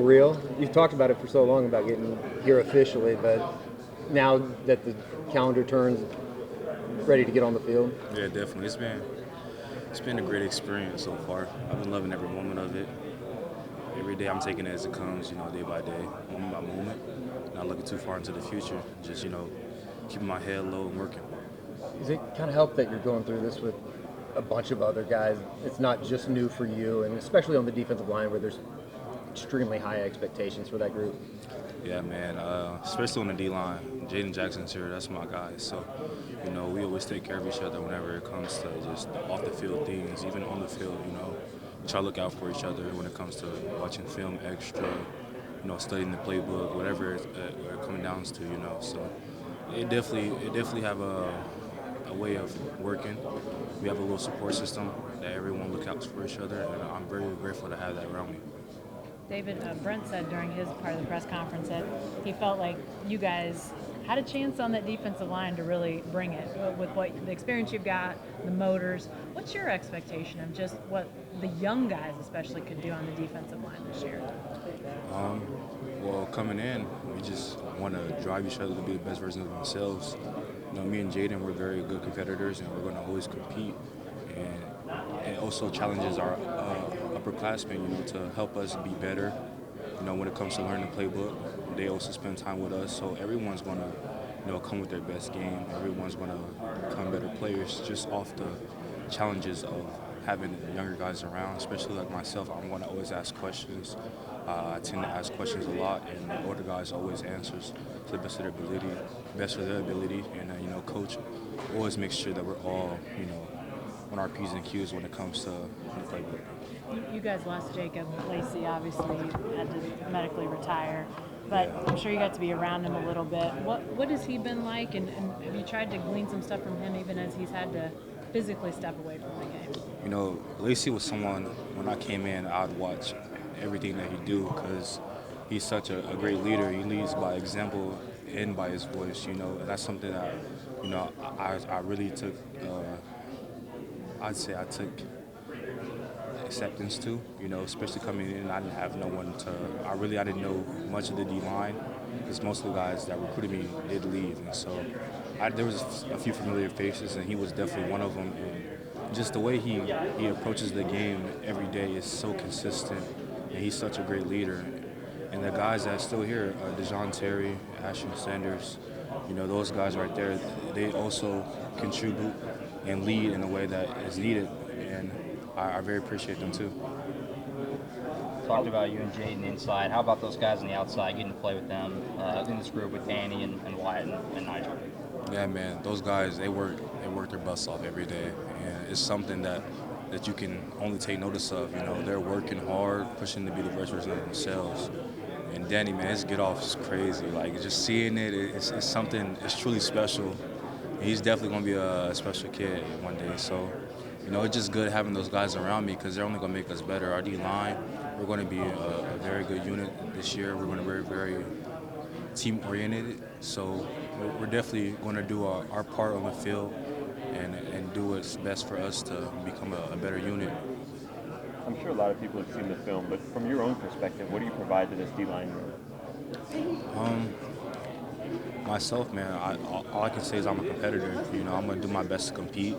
real? You've talked about it for so long about getting here officially, but now that the calendar turns, ready to get on the field? Yeah, definitely. It's been a great experience so far. I've been loving every moment of it. Every day I'm taking it as it comes, day by day, moment by moment. Not looking too far into the future. Just, keeping my head low and working. Does it kind of help that you're going through this with a bunch of other guys? It's not just new for you, and especially on the defensive line where there's extremely high expectations for that group. Yeah, man. Especially on the D line. Jaden Jackson's here. That's my guy. So, we always take care of each other whenever it comes to just the off the field things, even on the field. We try to look out for each other when it comes to watching film extra, studying the playbook, whatever it comes down to. So it definitely have a way of working. We have a little support system that everyone looks out for each other, and I'm very grateful to have that around me. David, Brent said during his part of the press conference that he felt like you guys had a chance on that defensive line to really bring it with what the experience you've got, the motors. What's your expectation of just what the young guys especially could do on the defensive line this year? Well, coming in, we just want to drive each other to be the best version of themselves. Me and Jaden, we're very good competitors, and we're going to always compete. And it also challenges our upperclassmen, to help us be better. When it comes to learning the playbook, they also spend time with us. So everyone's going to, come with their best game. Everyone's going to become better players just off the challenges of having younger guys around, especially like myself. I'm going to always ask questions. I tend to ask questions a lot, and the older guys always answers to the best of their ability. And coach always makes sure that we're all, on our P's and Q's when it comes to the playbook. You guys lost Jacob Lacey, obviously had to medically retire, but Yeah. I'm sure you got to be around him a little bit. What has he been like, and have you tried to glean some stuff from him even as he's had to physically step away from the game? Lacey was someone, when I came in, I'd watch everything that he do because he's such a great leader. He leads by example and by his voice, and that's something that, I really took, I'd say I took acceptance to, especially coming in. I didn't have no one I didn't know much of the D-line because most of the guys that recruited me did leave. And so there was a few familiar faces, and he was definitely one of them. And just the way he approaches the game every day is so consistent, and he's such a great leader. And the guys that are still here, DeJohn Terry, Ashton Sanders, those guys right there, they also contribute and lead in a way that is needed. And I very appreciate them too. Talked about you and Jaden inside. How about those guys on the outside, getting to play with them in this group with Danny and Wyatt and Nigel? Yeah, man, those guys, they work their butts off every day. And it's something that you can only take notice of. They're working hard, pushing to be the best version of themselves. And Danny, man, his get off is crazy. Like, just seeing it's something, it's truly special. And he's definitely going to be a special kid one day. So, it's just good having those guys around me because they're only going to make us better. Our D-line, we're going to be a very good unit this year. We're going to be very team-oriented. So we're definitely going to do our part on the field and do what's best for us to become a better unit. I'm sure a lot of people have seen the film, but from your own perspective, what do you provide to this D-line room? Myself, man, all I can say is I'm a competitor. I'm going to do my best to compete,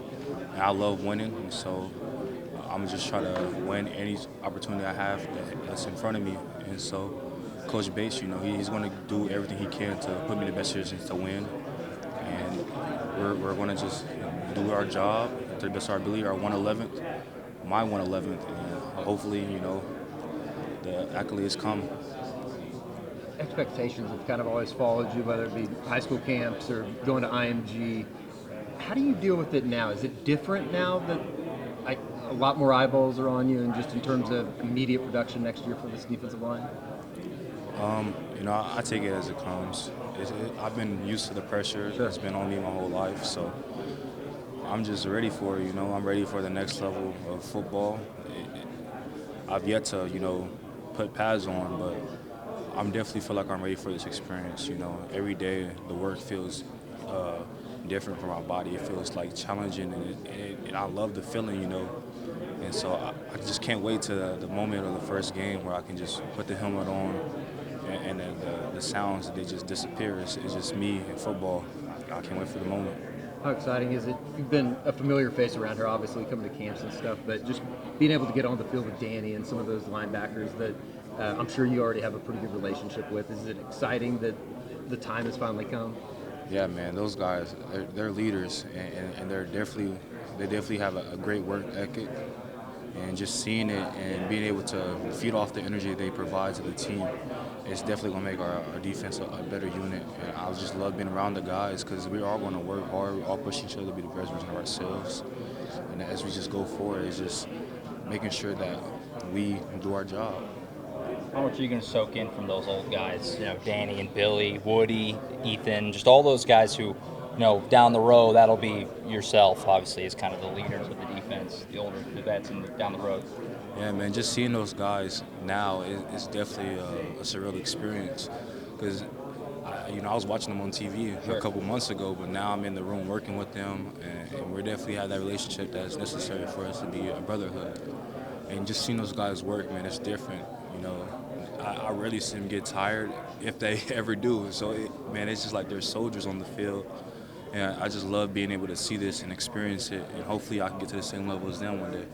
and I love winning. And so I'm going to just try to win any opportunity I have that's in front of me. And so Coach Bates, he's going to do everything he can to put me in the best positions to win. And we're going to just do our job to the best of our ability, our 111th, my 111th, and hopefully, the accolades come. Expectations have kind of always followed you, whether it be high school camps or going to IMG. How do you deal with it now? Is it different now that a lot more eyeballs are on you, and just in terms of immediate production next year for this defensive line? I take it as it comes. I've been used to the pressure that's been on me my whole life, so I'm just ready for it. I'm ready for the next level of football. I've yet to, put pads on, but I'm definitely feel like I'm ready for this experience. Every day the work feels different for my body. It feels like challenging, and I love the feeling, And so I just can't wait to the moment of the first game where I can just put the helmet on and then the sounds, they just disappear. It's just me and football. I can't wait for the moment. How exciting is it? You've been a familiar face around here, obviously, coming to camps and stuff, but just being able to get on the field with Danny and some of those linebackers that I'm sure you already have a pretty good relationship with. Is it exciting that the time has finally come? Yeah, man, those guys, they're leaders, and they definitely have a great work ethic. And just seeing it and being able to feed off the energy they provide to the team, it's definitely going to make our defense a better unit. And I just love being around the guys because we're all going to work hard. We all push each other to be the best version of ourselves. And as we just go forward, it's just making sure that we do our job. How much are you going to soak in from those old guys? You know, Danny and Billy, Woody, Ethan, just all those guys who, down the road, that'll be yourself, obviously, as kind of the leaders of the defense, the older, the vets, and down the road. Yeah, man, just seeing those guys now is definitely a surreal experience because, I was watching them on TV a couple months ago, but now I'm in the room working with them, and we definitely have that relationship that's necessary for us to be a brotherhood. And just seeing those guys work, man, it's different. I rarely see them get tired if they ever do. So, it's just like they're soldiers on the field. And I just love being able to see this and experience it, and hopefully I can get to the same level as them one day.